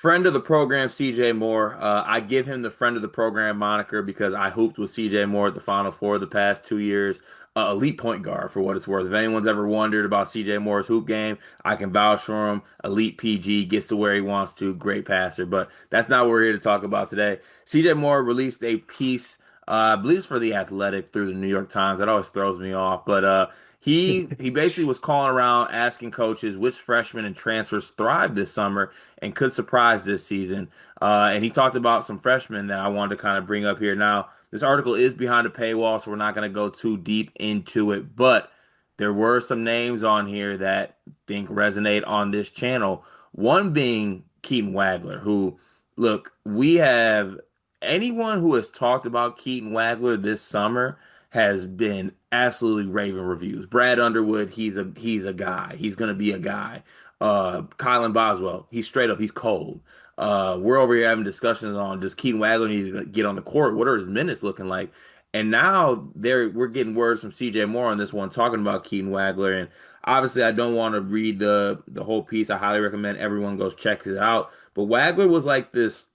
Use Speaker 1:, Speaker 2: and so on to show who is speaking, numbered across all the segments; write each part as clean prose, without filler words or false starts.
Speaker 1: Friend of the program, CJ Moore. I give him the friend of the program moniker because I hooped with CJ Moore at the Final Four the past 2 years. Elite point guard for what it's worth. If anyone's ever wondered about CJ Moore's hoop game, I can vouch for him. Elite PG, gets to where he wants to, great passer. But that's not what we're here to talk about today. CJ Moore released a piece, I believe it's for The Athletic through the New York Times. That always throws me off. But he basically was calling around asking coaches which freshmen and transfers thrived this summer and could surprise this season. And he talked about some freshmen that I wanted to kind of bring up here. Now, this article is behind a paywall, so we're not going to go too deep into it, but there were some names on here that I think resonate on this channel. One being Keaton Wagler, who, look, we have anyone who has talked about Keaton Wagler this summer has been absolutely raving reviews. Brad Underwood, he's a guy. He's gonna be a guy. Kylan Boswell, he's straight up, he's cold. We're over here having discussions on does Keaton Wagler need to get on the court? What are his minutes looking like? And now we're getting words from CJ Moore on this one talking about Keaton Wagler. And obviously I don't want to read the whole piece. I highly recommend everyone goes check it out. But Wagler was like this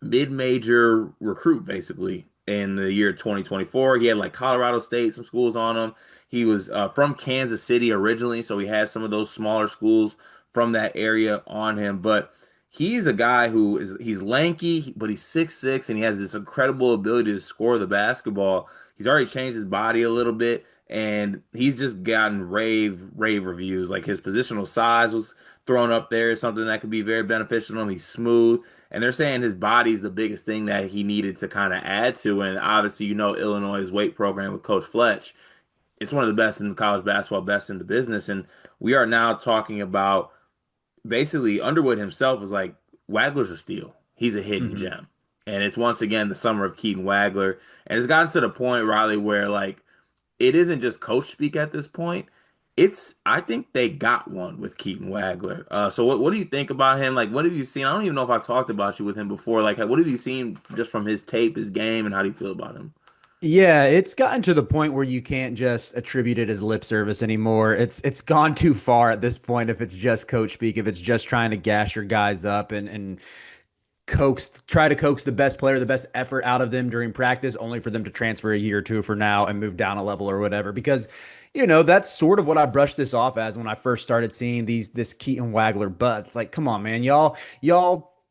Speaker 1: mid-major recruit basically in the year 2024. He had like Colorado State, some schools on him. He was from Kansas City originally, so he had some of those smaller schools from that area on him. But he's a guy who he's lanky, but he's 6'6", and he has this incredible ability to score the basketball. He's already changed his body a little bit, and he's just gotten rave reviews. Like his positional size was thrown up there as something that could be very beneficial to him. He's smooth. And they're saying his body's the biggest thing that he needed to kind of add to. And obviously, Illinois' weight program with Coach Fletch. It's one of the best in college basketball, best in the business. And we are now talking about basically Underwood himself was like, Wagler's a steal. He's a hidden
Speaker 2: hmm
Speaker 1: gem. And it's once again the summer of Keaton Wagler. And it's gotten to the point, Riley, where like it isn't just coach speak at this point. I think they got one with Keaton Wagler. So what do you think about him? Like, what have you seen? I don't even know if I talked about you with him before. Like, what have you seen just from his tape, his game, and how do you feel about him?
Speaker 2: Yeah, it's gotten to the point where you can't just attribute it as lip service anymore. It's gone too far at this point if it's just coach speak, if it's just trying to gas your guys up and try to coax the best player, the best effort out of them during practice, only for them to transfer a year or two for now and move down a level or whatever. Because, that's sort of what I brushed this off as when I first started seeing this Keaton Wagler buzz. It's like, come on, man, y'all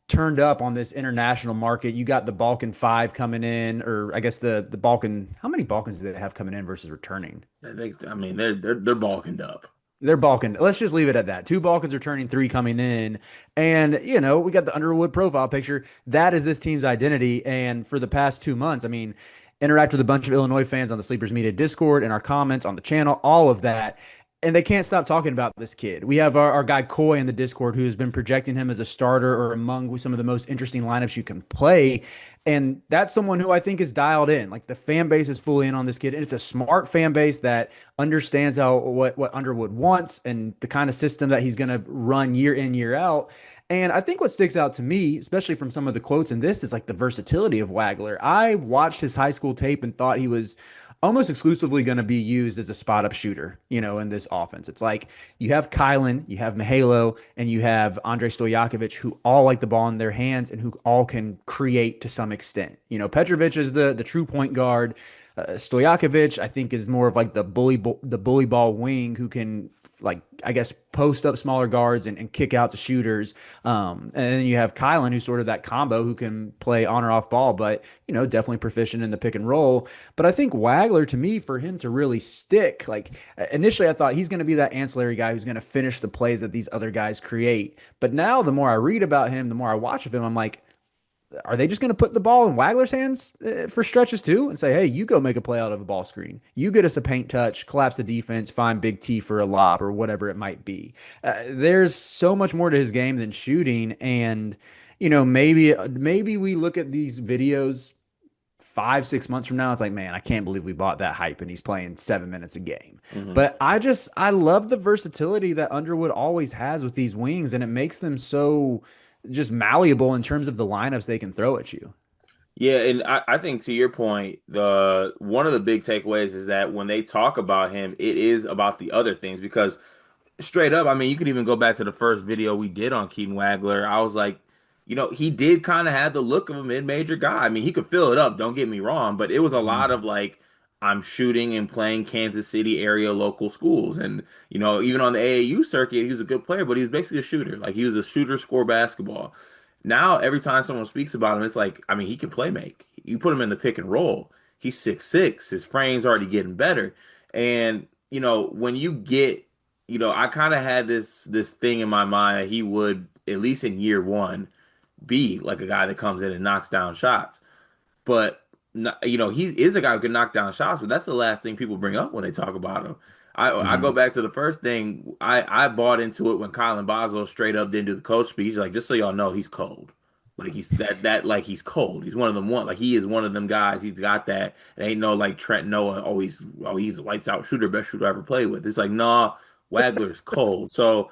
Speaker 2: turned up on this international market. You got the Balkan Five coming in, or I guess the Balkan. How many Balkans do they have coming in versus returning?
Speaker 1: I mean, they're balking up.
Speaker 2: They're Balkan. Let's just leave it at that. Two Balkans are turning, three coming in. And, we got the Underwood profile picture. That is this team's identity. And for the past 2 months, I mean, interact with a bunch of Illinois fans on the Sleepers Media Discord and our comments on the channel, all of that. And they can't stop talking about this kid. We have our guy Coy in the Discord who has been projecting him as a starter or among some of the most interesting lineups you can play. And that's someone who I think is dialed in. Like the fan base is fully in on this kid. And it's a smart fan base that understands what Underwood wants and the kind of system that he's going to run year in, year out. And I think what sticks out to me, especially from some of the quotes in this, is like the versatility of Wagler. I watched his high school tape and thought he was almost exclusively going to be used as a spot up shooter, in this offense. It's like you have Kylan, you have Mihalo, and you have Andrei Stojakovic, who all like the ball in their hands and who all can create to some extent. Petrovic is the true point guard. Stojakovic, I think, is more of like the bully ball wing who can, like, I guess, post up smaller guards and kick out the shooters. And then you have Kylan, who's sort of that combo who can play on or off ball, but definitely proficient in the pick and roll. But I think Wagler, to me, for him to really stick, like initially I thought he's going to be that ancillary guy who's going to finish the plays that these other guys create. But now the more I read about him, the more I watch of him, I'm like, are they just going to put the ball in Wagler's hands for stretches too and say, hey, you go make a play out of a ball screen. You get us a paint touch, collapse the defense, find Big T for a lob or whatever it might be. There's so much more to his game than shooting. And, maybe we look at these videos 5, 6 months from now. It's like, man, I can't believe we bought that hype and he's playing 7 minutes a game.
Speaker 1: Hmm.
Speaker 2: But I love the versatility that Underwood always has with these wings, and it makes them so just malleable in terms of the lineups they can throw at you.
Speaker 1: Yeah, and I think to your point, the one of the big takeaways is that when they talk about him, it is about the other things because straight up, I mean, you could even go back to the first video we did on Keaton Wagler. I was like, he did kind of have the look of a mid-major guy. I mean, he could fill it up, don't get me wrong, but it was a lot
Speaker 2: Mhm.
Speaker 1: of like, I'm shooting and playing Kansas City area local schools. And, even on the AAU circuit, he was a good player, but he was basically a shooter. Like, he was a shooter, score basketball. Now, every time someone speaks about him, it's like, I mean, he can play make. You put him in the pick and roll. He's 6'6". His frame's already getting better. And, when you get, I kind of had this thing in my mind that he would, at least in year one, be like a guy that comes in and knocks down shots. But he is a guy who can knock down shots, but that's the last thing people bring up when they talk about him. I go
Speaker 2: Mhm.
Speaker 1: back to the first thing. I bought into it when Colin Boswell straight up didn't do the coach speech. Like, just so y'all know, he's cold. Like like he's cold. He's one of them like he is one of them guys. He's got that. It ain't no like Trent Noah. He's a lights out shooter, best shooter I ever played with. It's like, nah, Wagler's cold. So,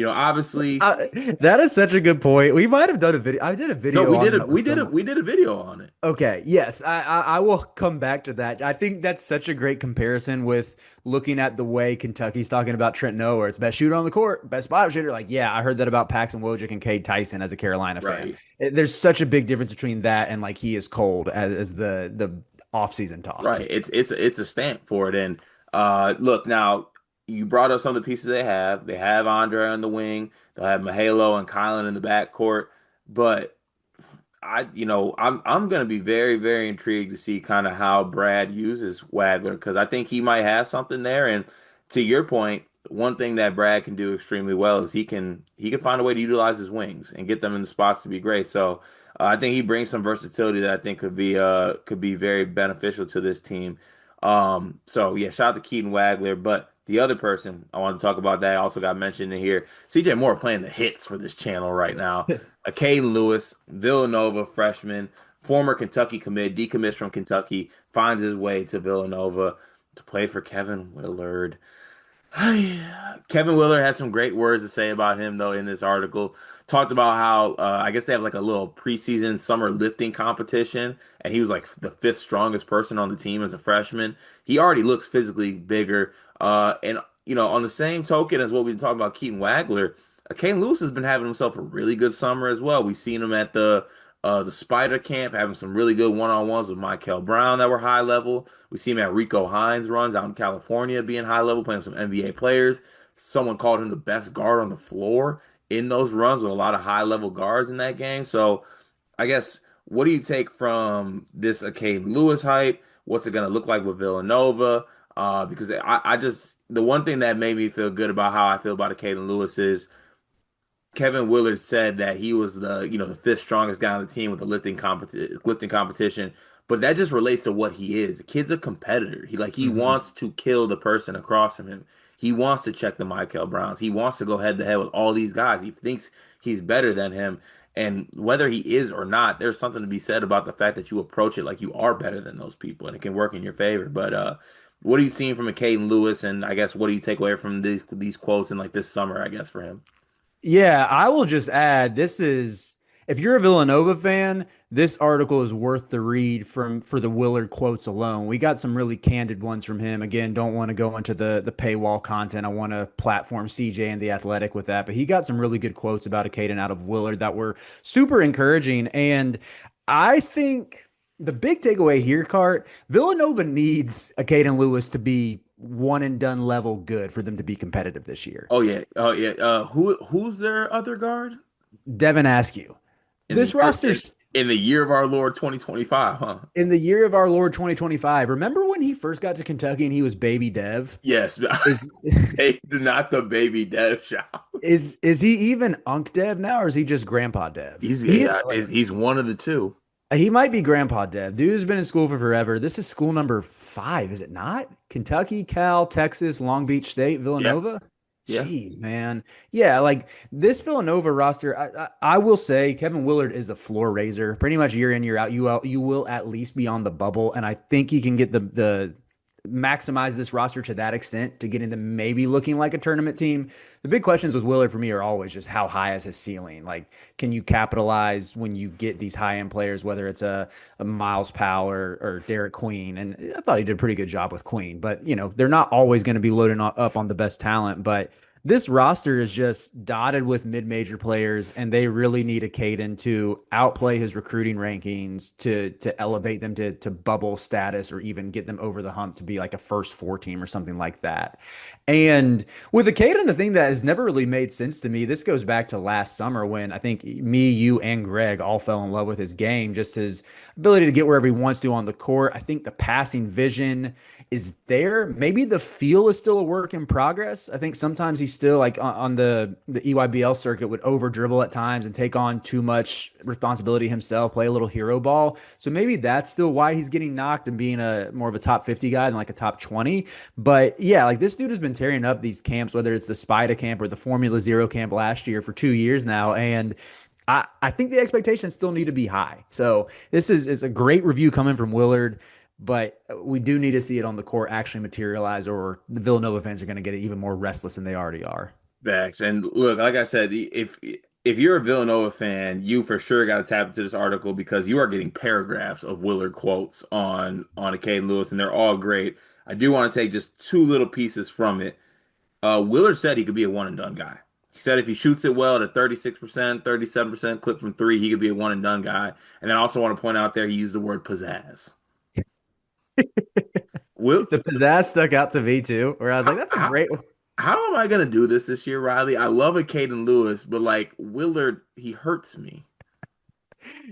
Speaker 1: obviously,
Speaker 2: That is such a good point. We might have done a video. I did a
Speaker 1: no,
Speaker 2: video on that with some.
Speaker 1: we did a video on it.
Speaker 2: Okay, yes, I will come back to that. I think that's such a great comparison with looking at the way Kentucky's talking about Trent Noah, where it's best shooter on the court, best spot shooter. Like, yeah, I heard that about Paxton Wojcik and Cade Tyson as a Carolina fan.
Speaker 1: Right.
Speaker 2: There's such a big difference between that and like he is cold as the offseason talk.
Speaker 1: Right. It's a stamp for it. And look, now you brought up some of the pieces they have. They have Andre on the wing. They'll have Mahalo and Kylan in the backcourt. But I'm gonna be very, very intrigued to see kind of how Brad uses Wagler because I think he might have something there. And to your point, one thing that Brad can do extremely well is he can find a way to utilize his wings and get them in the spots to be great. So I think he brings some versatility that I think could be very beneficial to this team. So yeah, shout out to Keaton Wagler, but the other person I want to talk about that also got mentioned in here, CJ Moore playing the hits for this channel right now. Acaden Lewis, Villanova freshman, former Kentucky commit, decommits from Kentucky, finds his way to Villanova to play for Kevin Willard. Kevin Willard had some great words to say about him, though, in this article. Talked about how I guess they have like a little preseason summer lifting competition, and he was like the fifth strongest person on the team as a freshman. He already looks physically bigger. And on the same token as what we've been talking about, Keaton Wagler, Kane Lewis has been having himself a really good summer as well. We've seen him at the Spider Camp having some really good one-on-ones with Michael Brown that were high level. We see him at Rico Hines runs out in California being high level, playing with some NBA players. Someone called him the best guard on the floor in those runs with a lot of high level guards in that game. So I guess what do you take from this Acaden Lewis hype? What's it going to look like with Villanova? Because I just the one thing that made me feel good about how I feel about Acaden Lewis is Kevin Willard said that he was the fifth strongest guy on the team with the lifting competition, but that just relates to what he is. The kid's a competitor. He
Speaker 2: Mhm.
Speaker 1: wants to kill the person across from him. He wants to check the Michael Browns. He wants to go head to head with all these guys. He thinks he's better than him. And whether he is or not, there's something to be said about the fact that you approach it like you are better than those people, and it can work in your favor. But what are you seeing from a Caden Lewis, and I guess what do you take away from these quotes in like this summer, I guess, for him?
Speaker 2: Yeah, I will just add this is if you're a Villanova fan, this article is worth the read for the Willard quotes alone. We got some really candid ones from him. Again, don't want to go into the paywall content. I want to platform CJ and the Athletic with that, but he got some really good quotes about Acaden out of Willard that were super encouraging. And I think the big takeaway here, Cart, Villanova needs Acaden Lewis to be one and done level good for them to be competitive this year.
Speaker 1: Oh yeah, oh yeah. Who's their other guard
Speaker 2: Devin Askew.
Speaker 1: in the
Speaker 2: This
Speaker 1: year
Speaker 2: roster's
Speaker 1: in the year of our Lord 2025, huh?
Speaker 2: in the year of our Lord 2025. Remember when he first got to Kentucky and he was baby Dev?
Speaker 1: Yes,
Speaker 2: Is
Speaker 1: hey, not the baby dev shop.
Speaker 2: is he even Unk Dev now, or is he just Grandpa Dev?
Speaker 1: He's
Speaker 2: He
Speaker 1: yeah, he's one of the two.
Speaker 2: he might be Grandpa Dev. Dude has been in school for forever. This is school number 5, is it not? Kentucky, Cal, Texas, Long Beach State,
Speaker 1: Yeah,
Speaker 2: Villanova.
Speaker 1: yeah.
Speaker 2: Jeez, man. Yeah, like this Villanova roster, I will say Kevin Willard is a floor raiser. Pretty much year in, year out, you will at least be on the bubble. And I think he can get the maximize this roster to that extent to getting them maybe looking like a tournament team. The big questions with Willard for me are always just how high is his ceiling? Like, can you capitalize when you get these high end players, whether it's a Miles Powell or Derek Queen? And I thought he did a pretty good job with Queen, but they're not always going to be loading up on the best talent. But this roster is just dotted with mid-major players, and they really need a Caden to outplay his recruiting rankings to elevate them to bubble status or even get them over the hump to be like a first four team or something like that. And with the Caden, the thing that has never really made sense to me, this goes back to last summer when I think me, you, and Greg all fell in love with his game, just his ability to get wherever he wants to on the court. I think the passing vision is there. Maybe the feel is still a work in progress. I think sometimes he's still like on the EYBL circuit would over dribble at times and take on too much responsibility himself, play a little hero ball. So maybe that's still why he's getting knocked and being a more of a top 50 guy than like a top 20. But yeah, like this dude has been tearing up these camps, whether it's the Spida camp or the Formula Zero camp last year for 2 years now. And I think the expectations still need to be high. So this is a great review coming from Willard, but we do need to see it on the court actually materialize, or the Villanova fans are going to get even more restless than they already are.
Speaker 1: Facts. And look, like I said, if you're a Villanova fan, you for sure got to tap into this article because you are getting paragraphs of Willard quotes on Kaden Lewis, and they're all great. I do want to take just two little pieces from it. Willard said he could be a one and done guy. He said if he shoots it well at a 36%, 37% clip from three, he could be a one and done guy. And then I also want to point out there he used the word pizzazz. Will,
Speaker 2: The pizzazz stuck out to me too, where I was like,
Speaker 1: how,
Speaker 2: that's a
Speaker 1: how,
Speaker 2: great.
Speaker 1: how am I gonna do this year, Riley? I love a Caden Lewis, but like Willard, he hurts me.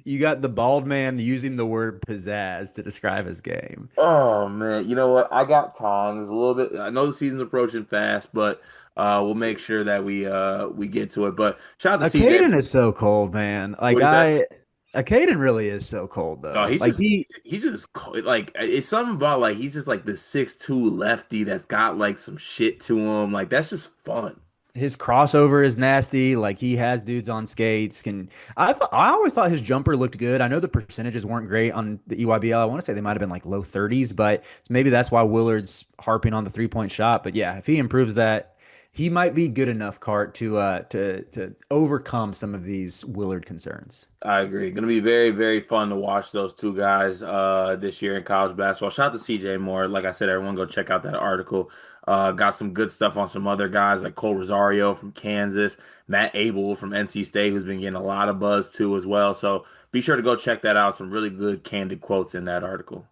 Speaker 2: You got the bald man using the word pizzazz to describe his game.
Speaker 1: Oh man, you know what? I got time. There's a little bit. I know the season's approaching fast, but we'll make sure that we get to it. But shout out to CJ.
Speaker 2: Acaden is so cold, man.
Speaker 1: What do you say?
Speaker 2: Acaden really is so cold
Speaker 1: Oh,
Speaker 2: though. Like
Speaker 1: he's just like it's something about like he's just like the 6'2" lefty that's got like some shit to him. Like that's just fun.
Speaker 2: his crossover is nasty. Like he has dudes on skates. I always thought his jumper looked good. I know the percentages weren't great on the EYBL. I want to say they might have been like low 30s, but maybe that's why Willard's harping on the 3-point shot. But yeah, if he improves that, he might be good enough, Cart, to overcome some of these Willard concerns.
Speaker 1: I agree. Going to be very, very fun to watch those two guys this year in college basketball. Shout out to CJ Moore. Like I said, everyone go check out that article. Got some good stuff on some other guys like Cole Rosario from Kansas, Matt Abel from NC State, who's been getting a lot of buzz too as well. So be sure to go check that out. Some really good candid quotes in that article.